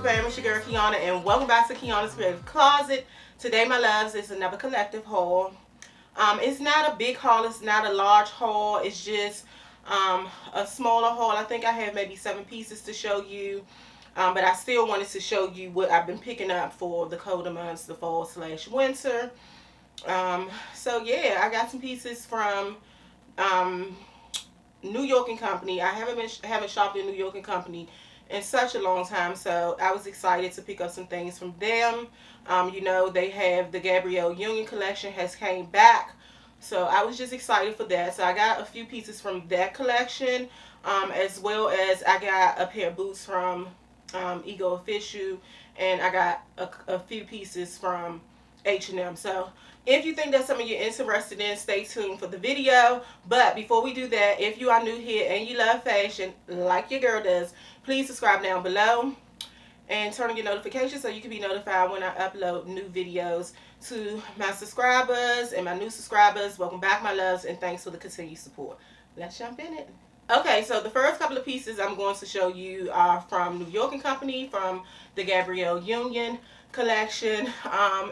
fam, it's your girl Kiana, and welcome back to Kiana's Creative Closet. Today, my loves, is another collective haul. It's not a big haul, it's not a large haul, it's just a smaller haul. I think I have maybe 7 pieces to show you, but I still wanted to show you what I've been picking up for the colder months, the fall/winter. So yeah, I got some pieces from New York and Company. I haven't shopped in New York and Company in such a long time, so I was excited to pick up some things from them. You know, they have the Gabrielle Union collection has came back, so I was just excited for that. So I got a few pieces from that collection, as well as I got a pair of boots from Ego Official, and I got a few pieces from H&M. So if you think that's something you're interested in, stay tuned for the video. But before we do that, if you are new here and you love fashion like your girl does, please subscribe down below and turn on your notifications so you can be notified when I upload new videos. To my subscribers and my new subscribers, welcome back, my loves, and thanks for the continued support. Let's jump in it. Okay, so the first couple of pieces I'm going to show you are from New York and Company, from the Gabrielle Union collection.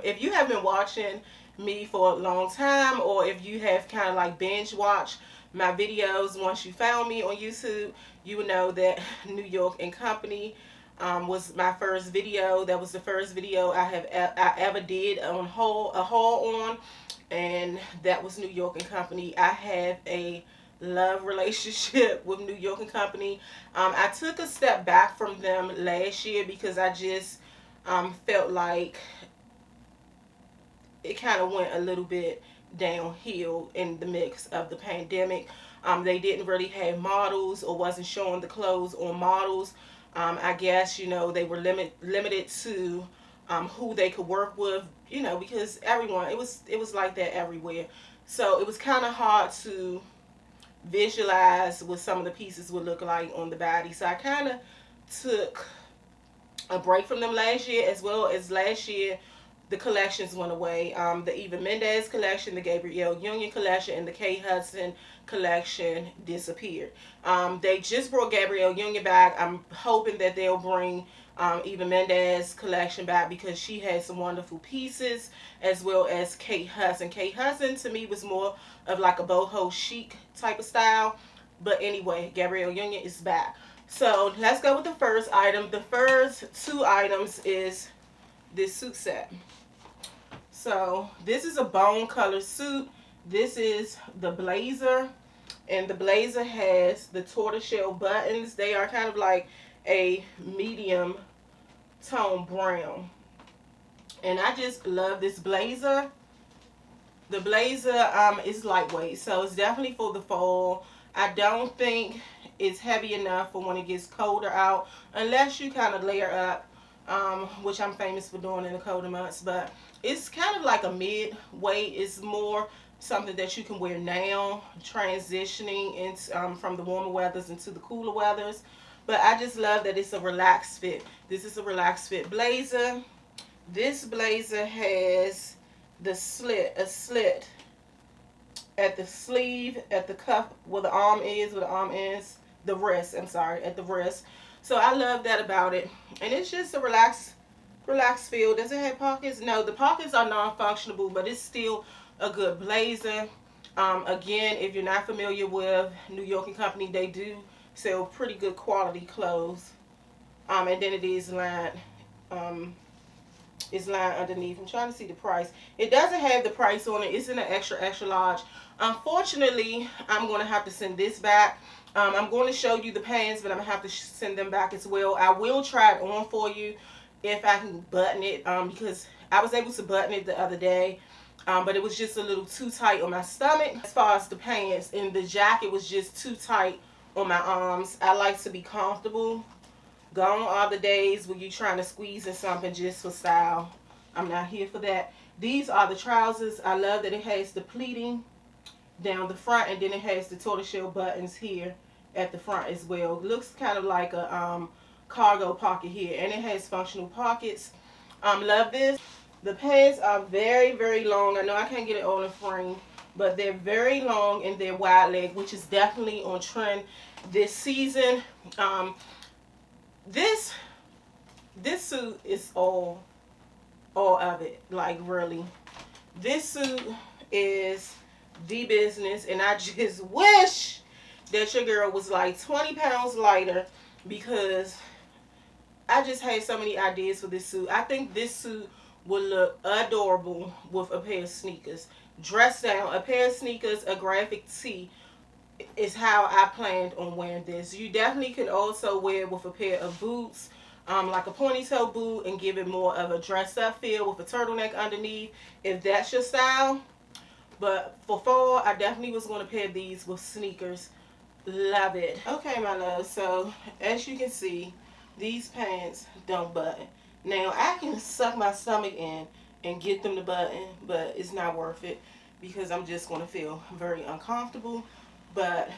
If you have been watching me for a long time, or if you have kind of like binge watched my videos once you found me on YouTube, you would know that New York and Company was my first video. That was the first video I ever did on a haul on, and that was New York and Company. I have a love relationship with New York and Company. I took a step back from them last year because I just felt like it kind of went a little bit downhill in the mix of the pandemic. They didn't really have models, or wasn't showing the clothes on models. I guess, you know, they were limited to who they could work with, you know, because everyone, it was like that everywhere. So it was kind of hard to visualize what some of the pieces would look like on the body. So I kind of took a break from them last year, as well as last year the collections went away. The Eva Mendes collection, the Gabrielle Union collection, and the Kate Hudson collection disappeared. They just brought Gabrielle Union back. I'm hoping that they'll bring Eva Mendes collection back, because she has some wonderful pieces, as well as Kate Hudson. Kate Hudson to me was more of like a boho chic type of style. But anyway, Gabrielle Union is back. So let's go with the first item. The first 2 items is this suit set. So this is a bone color suit. This is the blazer, and the blazer has the tortoiseshell buttons. They are kind of like a medium tone brown, and I just love this blazer. The blazer is lightweight, so it's definitely for the fall. I don't think it's heavy enough for when it gets colder out, unless you kind of layer up, which I'm famous for doing in the colder months. But it's kind of like a mid-weight. It's more something that you can wear now, transitioning into, from the warmer weathers into the cooler weathers. But I just love that it's a relaxed fit. This is a relaxed fit blazer. This blazer has a slit at the sleeve, at the cuff, where the arm is, the wrist, I'm sorry, at the wrist. So I love that about it. And it's just a relaxed feel. Does it have pockets? No, the pockets are non-functional, but it's still a good blazer. Again, if you're not familiar with New York and Company, they do sell pretty good quality clothes. And then it is lined. It's lined underneath. I'm trying to see the price. It doesn't have the price on it. It's in an extra large. Unfortunately, I'm going to have to send this back. I'm going to show you the pants, but I'm going to have to send them back as well. I will try it on for you if I can button it, because I was able to button it the other day, but it was just a little too tight on my stomach as far as the pants, and the jacket was just too tight on my arms. I like to be comfortable. Gone are the days when you're trying to squeeze in something just for style. I'm not here for that. These are the trousers. I love that it has the pleating down the front, and then it has the tortoiseshell buttons here at the front as well. It looks kind of like a cargo pocket here, and it has functional pockets. Love this. The pants are very, very long. I know I can't get it on the frame, but they're very long and they're wide leg, which is definitely on trend this season. This this suit is all of it. Like, really, this suit is the business, and I just wish that your girl was like 20 pounds lighter, because I just had so many ideas for this suit. I think this suit would look adorable with a pair of sneakers. Dress down, a pair of sneakers, a graphic tee is how I planned on wearing this. You definitely could also wear it with a pair of boots, like a pointy toe boot, and give it more of a dressed up feel with a turtleneck underneath, if that's your style. But for fall, I definitely was going to pair these with sneakers. Love it. Okay, my love. So as you can see, these pants don't button. Now I can suck my stomach in and get them to button, but it's not worth it because I'm just going to feel very uncomfortable. But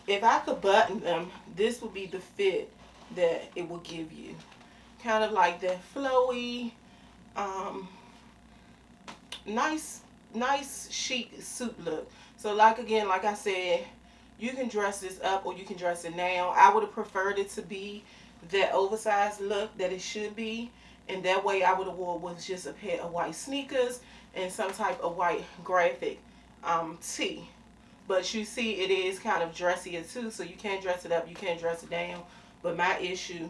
if I could button them, this would be the fit that it will give you. Kind of like that flowy, um, nice chic suit look. So like, again, like I said, you can dress this up or you can dress it down. I would have preferred it to be that oversized look that it should be, and that way I would have wore with just a pair of white sneakers and some type of white graphic tee. But you see, it is kind of dressier too, so you can't dress it up, you can't dress it down. But my issue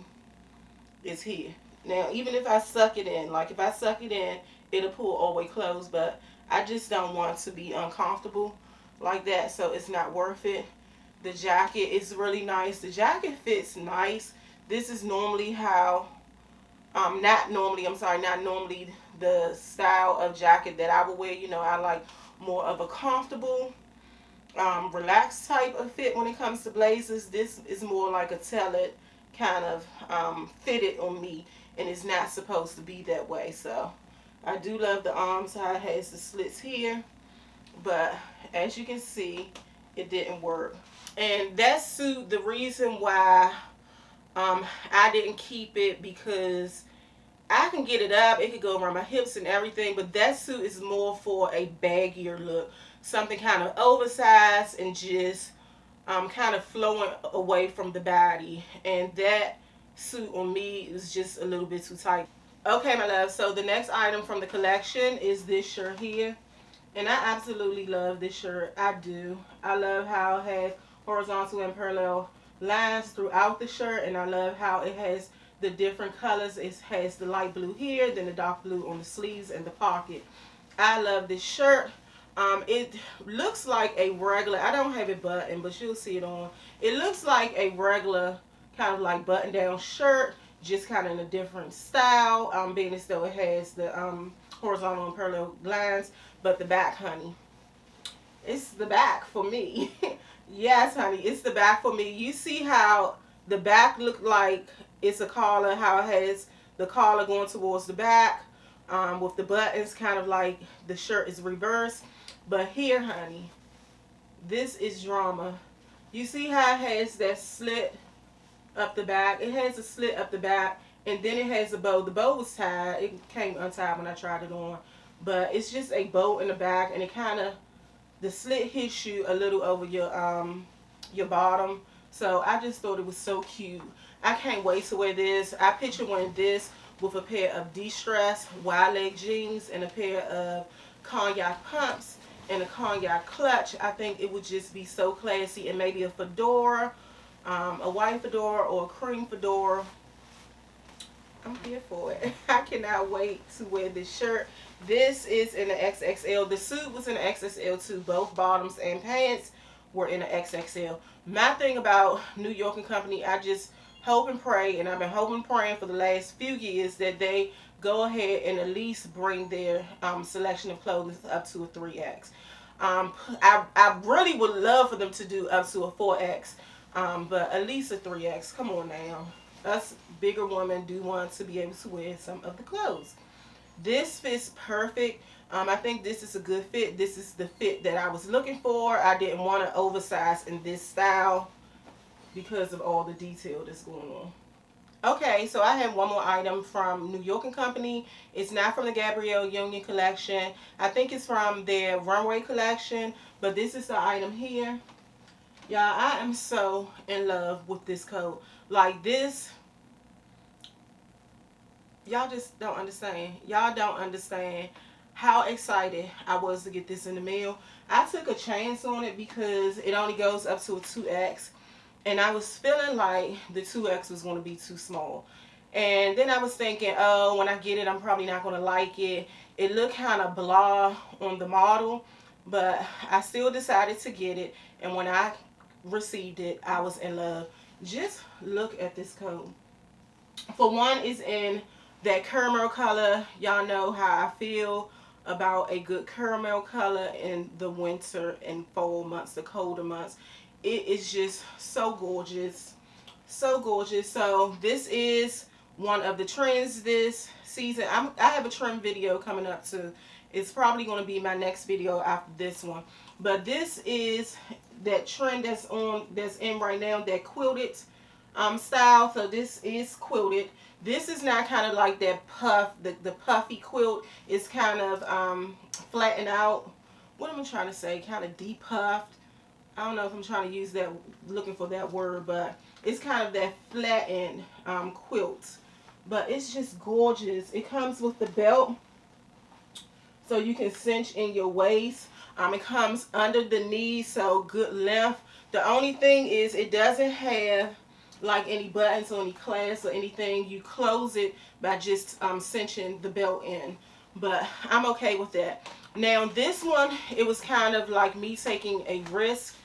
is here. Now, even if I suck it in, like if I suck it in, it'll pull all the way closed, but I just don't want to be uncomfortable like that, so it's not worth it. The jacket is really nice. The jacket fits nice. This is normally how, not normally the style of jacket that I would wear. You know, I like more of a comfortable, relaxed type of fit when it comes to blazers. This is more like a tailored kind of fitted on me, and it's not supposed to be that way. So I do love the arms, how it has the slits here, but as you can see, it didn't work. And that suit, the reason why I didn't keep it, because I can get it up, it could go around my hips and everything, but that suit is more for a baggier look, something kind of oversized and just kind of flowing away from the body, and that suit on me is just a little bit too tight. Okay, my love, so the next item from the collection is this shirt here, and I absolutely love this shirt. I do. I love how it has horizontal and parallel lines throughout the shirt, and I love how it has the different colors. It has the light blue here, then the dark blue on the sleeves and the pocket. I love this shirt. It looks like a regular, I don't have it buttoned, but you'll see it on. It looks like a regular kind of like button down shirt, just kind of in a different style, being as though it has the horizontal and parallel lines. But the back, honey, it's the back for me. Yes, honey, it's the back for me. You see how the back look like it's a collar, how it has the collar going towards the back, with the buttons kind of like the shirt is reversed. But here, honey, this is drama. You see how it has that slit up the back? It has a slit up the back, and then it has a bow. The bow was tied. It came untied when I tried it on. But it's just a bow in the back, and it kind of, the slit hits you a little over your bottom. So I just thought it was so cute. I can't wait to wear this. I picture wearing this with a pair of de-stressed wide leg jeans and a pair of cognac pumps and a cognac clutch. I think it would just be so classy, and maybe a fedora, a white fedora or a cream fedora. I'm here for it. I cannot wait to wear this shirt. This is in the XXL. The suit was in the XXL too. Both bottoms and pants were in the XXL. My thing about New York and Company, I just hope and pray, and I've been hoping and praying for the last few years, that they go ahead and at least bring their selection of clothing up to a 3X. I really would love for them to do up to a 4X, but at least a 3X. Come on now. Us bigger women do want to be able to wear some of the clothes. This fits perfect. I think this is a good fit. This is the fit that I was looking for. I didn't want to oversize in this style because of all the detail that's going on. Okay, so I have one more item from New York and Company. It's not from the Gabrielle Union collection. I think it's from their runway collection, but this is the item here. Y'all, I am so in love with this coat. Like, this Y'all just don't understand. Y'all don't understand how excited I was to get this in the mail. I took a chance on it because it only goes up to a 2X. And I was feeling like the 2X was going to be too small. And then I was thinking, oh, when I get it, I'm probably not going to like it. It looked kind of blah on the model, but I still decided to get it. And when I received it, I was in love. Just look at this coat. For one, it's in that caramel color. Y'all know how I feel about a good caramel color in the winter and fall months, the colder months. It is just so gorgeous. So gorgeous. So this is one of the trends this season. I have a trend video coming up too. It's probably going to be my next video after this one. But this is that trend that's in right now, that quilted style. So this is quilted. This is not kind of like that puff, the puffy quilt. It's kind of flattened out. What am I trying to say? Kind of depuffed. I don't know if I'm trying to use that, looking for that word, but it's kind of that flattened quilt. But it's just gorgeous. It comes with the belt, so you can cinch in your waist. It comes under the knee, so good length. The only thing is it doesn't have like any buttons or any clasps or anything. You close it by just cinching the belt in. But I'm okay with that. Now this one, it was kind of like me taking a risk,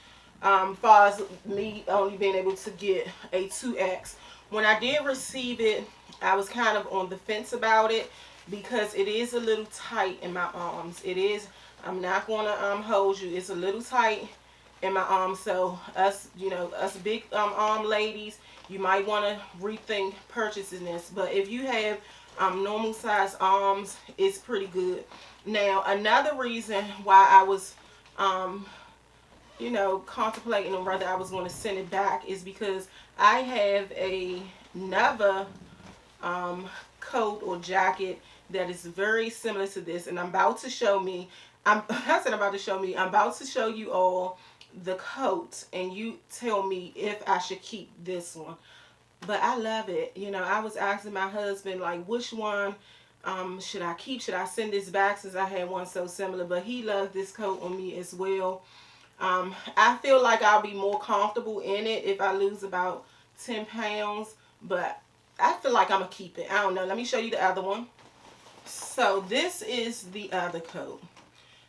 far as me only being able to get a 2X. When I did receive it, I was kind of on the fence about it because it is a little tight in my arms. It is, I'm not going to hold you, it's a little tight in my arms. So us, you know, us big arm ladies, you might want to rethink purchasing this. But if you have normal size arms, it's pretty good. Now another reason why I was you know, contemplating on whether I was going to send it back is because I have another coat or jacket that is very similar to this, and I'm about to show me. I'm about to show you all the coat, and you tell me if I should keep this one. But I love it. You know, I was asking my husband like, which one should I keep? Should I send this back since I had one so similar? But he loved this coat on me as well. I feel like I'll be more comfortable in it if I lose about 10 pounds, but I feel like I'm going to keep it. I don't know. Let me show you the other one. So this is the other coat.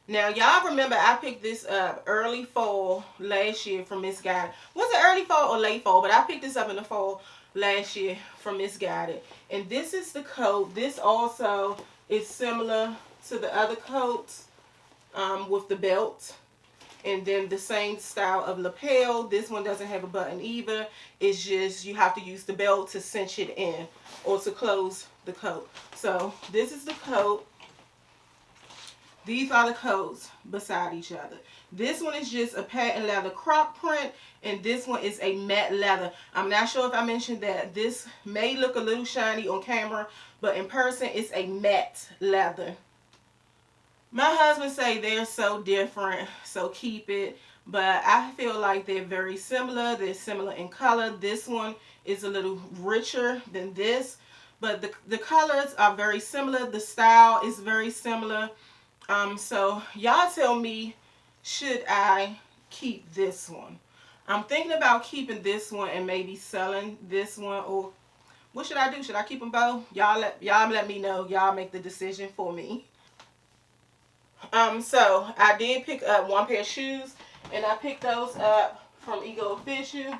Now, y'all remember I picked this up early fall last year from Misguided. Was it early fall or late fall? But I picked this up in the fall last year from Misguided. And this is the coat. This also is similar to the other coats with the belt. And then the same style of lapel. This one doesn't have a button either. It's just you have to use the belt to cinch it in or to close the coat. So this is the coat. These are the coats beside each other. This one is just a patent leather croc print, and this one is a matte leather. I'm not sure if I mentioned that. This may look a little shiny on camera, but in person it's a matte leather. My husband say they're so different, so keep it. But I feel like they're very similar. They're similar in color. This one is a little richer than this. But the colors are very similar. The style is very similar. So y'all tell me, should I keep this one? I'm thinking about keeping this one and maybe selling this one. Or what should I do? Should I keep them both? Y'all let me know. Y'all make the decision for me. So I did pick up one pair of shoes, and I picked those up from Ego Official.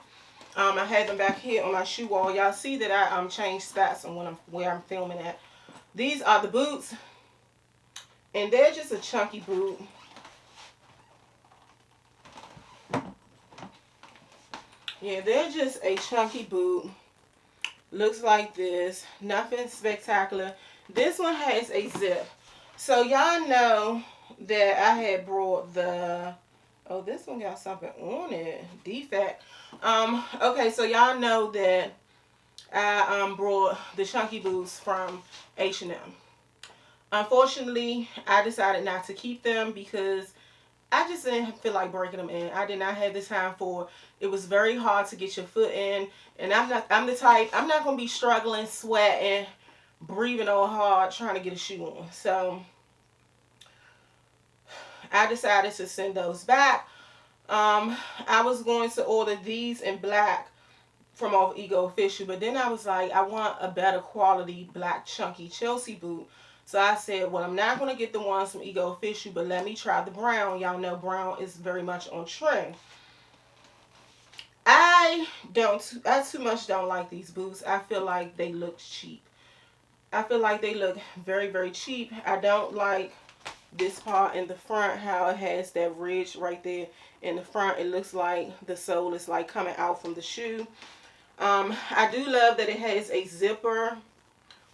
I had them back here on my shoe wall. Y'all see that I changed spots on where I'm filming at. These are the boots, and they're just a chunky boot. Yeah, they're just a chunky boot. Looks like this. Nothing spectacular. This one has a zip. So y'all know that I had brought the, oh, this one got something on it, defect. Okay, so y'all know that I brought the chunky boots from H&M. Unfortunately, I decided not to keep them because I just didn't feel like breaking them in. I did not have the time for it. It was very hard to get your foot in, and I'm the type, I'm not going to be struggling, sweating, breathing all hard trying to get a shoe on. So I decided to send those back. I was going to order these in black from off Ego Official, but then I was like, I want a better quality black chunky Chelsea boot. So I said, well, I'm not going to get the ones from Ego Official, but let me try the brown. Y'all know brown is very much on trend. I too much don't like these boots. I feel like they look cheap. I feel like they look very, very cheap. I don't like this part in the front, how it has that ridge right there in the front. It looks like the sole is like coming out from the shoe. I do love that it has a zipper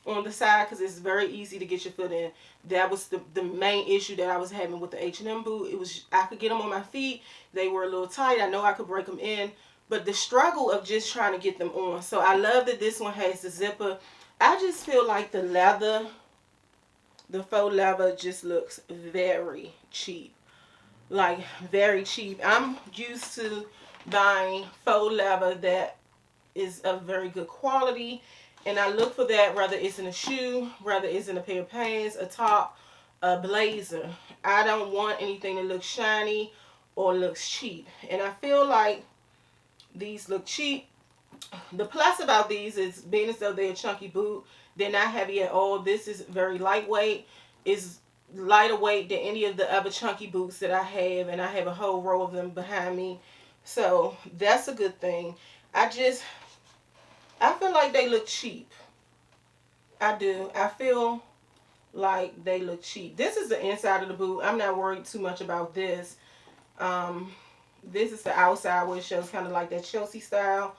on the side because it's very easy to get your foot in. That was the main issue that I was having with the H&M boot. It was, I could get them on my feet. They were a little tight. I know I could break them in, but the struggle of just trying to get them on. So I love that this one has the zipper. I just feel like the leather, the faux leather just looks very cheap. Like very cheap. I'm used to buying faux leather that is of very good quality, and I look for that whether it's in a shoe, whether it's in a pair of pants, a top, a blazer. I don't want anything that looks shiny or looks cheap, and I feel like these look cheap. The plus about these is being as though they're a chunky boot, they're not heavy at all. This is very lightweight. It's lighter weight than any of the other chunky boots that I have, and I have a whole row of them behind me, so that's a good thing. I feel like they look cheap. I do. I feel like they look cheap. This is the inside of the boot. I'm not worried too much about this. This is the outside where it shows kind of like that Chelsea style.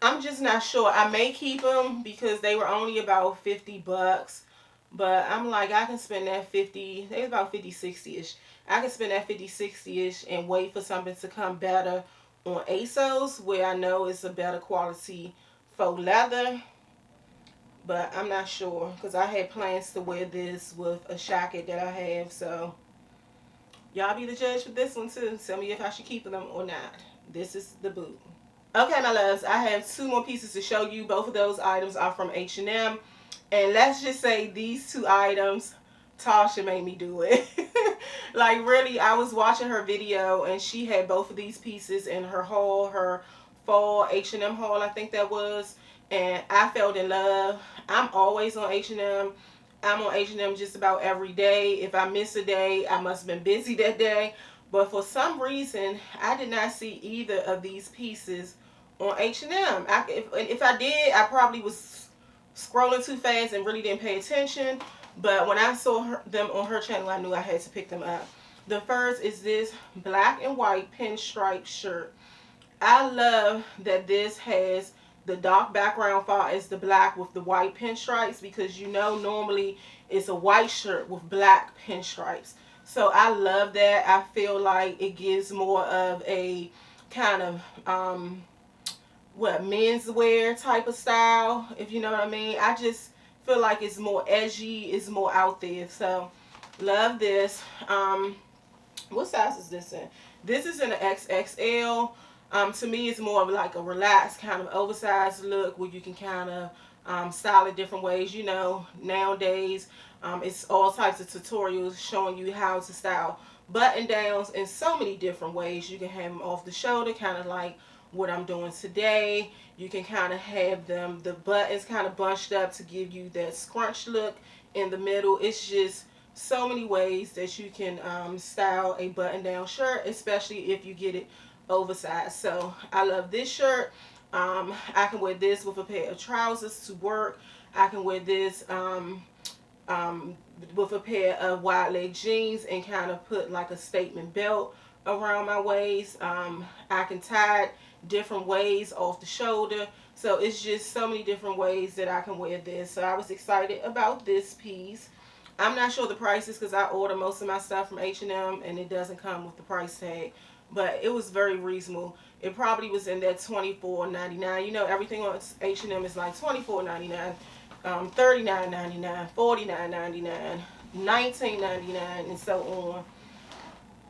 I'm just not sure. I may keep them because they were only about 50 bucks. But I'm like, I can spend that 50, they're about 50, 60-ish. I can spend that 50, 60-ish and wait for something to come better on ASOS where I know it's a better quality faux leather. But I'm not sure because I had plans to wear this with a jacket that I have. So y'all be the judge for this one too. Tell me if I should keep them or not. This is the boot. Okay, my loves, I have two more pieces to show you. Both of those items are from H&M. And let's just say these two items, Tasha made me do it. Like really, I was watching her video and she had both of these pieces in her haul, her fall H&M haul, I think that was. And I fell in love. I'm always on H&M. I'm on H&M just about every day. If I miss a day, I must have been busy that day. But for some reason, I did not see either of these pieces on H&M. If I did, I probably was scrolling too fast and really didn't pay attention. But when I saw them on her channel, I knew I had to pick them up. The first is this black and white pinstripe shirt. I love that this has the dark background far as the black with the white pinstripes, because you know normally it's a white shirt with black pinstripes. So I love that. I feel like it gives more of a kind of menswear type of style, if you know what I mean. I just feel like it's more edgy, it's more out there. So love this. What size is this in? This is in an XXL. To me, it's more of like a relaxed kind of oversized look where you can kind of style it different ways. You know, nowadays it's all types of tutorials showing you how to style button downs in so many different ways. You can have them off the shoulder, kind of like what I'm doing today. You can kind of have them, the buttons kind of bunched up to give you that scrunch look in the middle. It's just so many ways that you can style a button down shirt, especially if you get it oversized. So I love this shirt. I can wear this with a pair of trousers to work. I can wear this with a pair of wide leg jeans and kind of put like a statement belt around my waist. I can tie it different ways off the shoulder. So it's just so many different ways that I can wear this. So I was excited about this piece. I'm not sure the prices because I order most of my stuff from H&M and it doesn't come with the price tag. But it was very reasonable. It probably was in that $24.99. You know, everything on H&M is like $24.99, $39.99, $49.99, $19.99, and so on.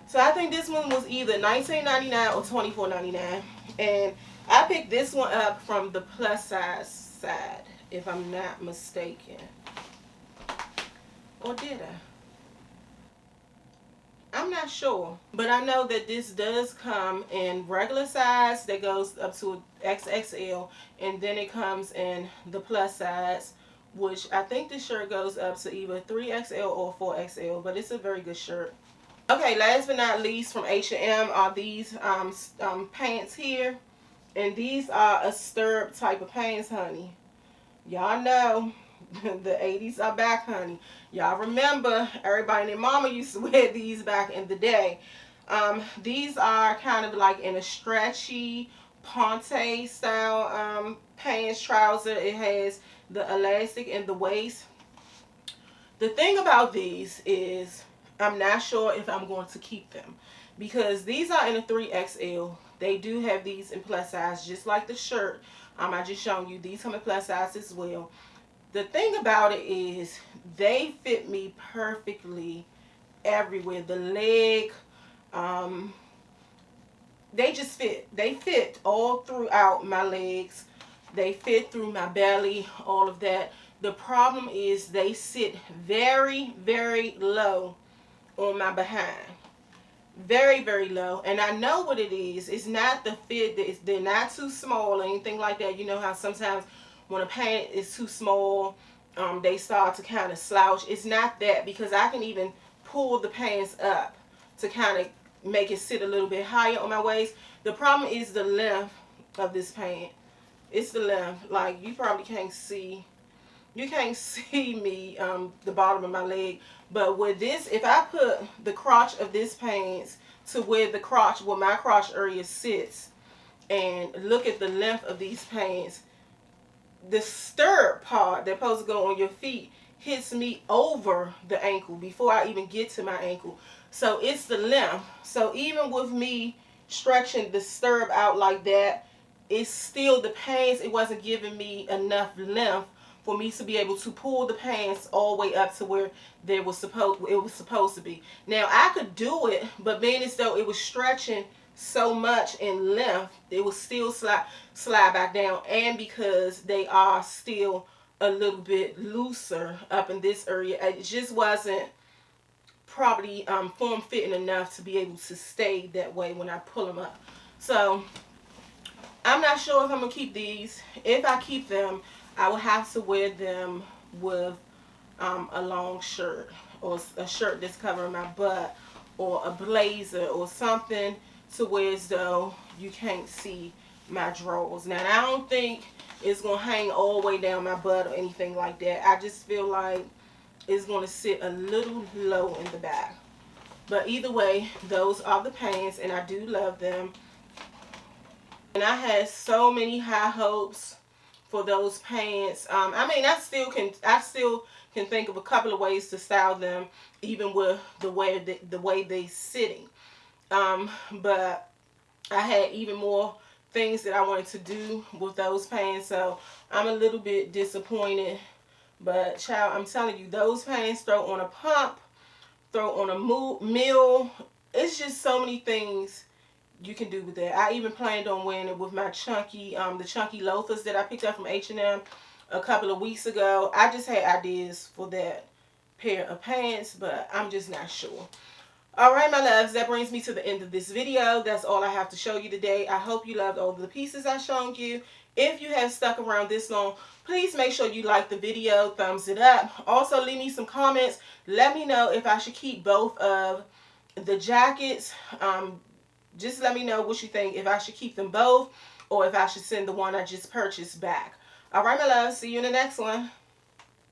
So I think this one was either $19.99 or $24.99. And I picked this one up from the plus size side. if I'm not mistaken. Or did I? I'm not sure, but I know that this does come in regular size that goes up to XXL, and then it comes in the plus size, which I think this shirt goes up to either 3XL or 4XL, but it's a very good shirt. Okay, last but not least, from H&M are these pants here, and these are a stirrup type of pants, honey. Y'all know the 80s are back, honey. Y'all remember everybody and their mama used to wear these back in the day. These are kind of like in a stretchy ponte style pants trouser. It has the elastic in the waist. The thing about these is I'm not sure if I'm going to keep them because these are in a 3XL. They do have these in plus size just like the shirt. I just shown you these come in plus size as well. The thing about it is they fit me perfectly everywhere. The leg, they just fit. They fit all throughout my legs. They fit through my belly, all of that. The problem is they sit very, very low on my behind. Very, very low. And I know what it is. It's not the fit. They're not too small or anything like that. You know how sometimes when a pant is too small, they start to kind of slouch. It's not that, because I can even pull the pants up to kind of make it sit a little bit higher on my waist. The problem is the length of this pant. It's the length. Like, you probably can't see. You can't see me, the bottom of my leg. But with this, if I put the crotch of this pants to where my crotch area sits, and look at the length of these pants, the stirrup part that's supposed to go on your feet hits me over the ankle before I even get to my ankle. So it's the length. So even with me stretching the stirrup out like that, it's still the pants. It wasn't giving me enough length for me to be able to pull the pants all the way up to where it was supposed to be. Now I could do it, but being as though it was stretching so much in length, it would still slide back down. And because they are still a little bit looser up in this area, it just wasn't probably form fitting enough to be able to stay that way when I pull them up. So I'm not sure if I'm gonna keep these. If I keep them, I will have to wear them with a long shirt, or a shirt that's covering my butt, or a blazer or something to where as though you can't see my drawers. Now, I don't think it's going to hang all the way down my butt or anything like that. I just feel like it's going to sit a little low in the back. But either way, those are the pants, and I do love them. And I had so many high hopes for those pants. I mean, I still can think of a couple of ways to style them, even with the way they sitting. But I had even more things that I wanted to do with those pants, so I'm a little bit disappointed. But child, I'm telling you, those pants throw on a pump, throw on a meal. It's just so many things you can do with that. I even planned on wearing it with my the chunky loafers that I picked up from H&M a couple of weeks ago. I just had ideas for that pair of pants, but I'm just not sure. Alright, my loves, that brings me to the end of this video. That's all I have to show you today. I hope you loved all of the pieces I shown you. If you have stuck around this long, please make sure you like the video, thumbs it up. Also, leave me some comments. Let me know if I should keep both of the jackets. Just let me know what you think, if I should keep them both or if I should send the one I just purchased back. Alright, my loves, see you in the next one.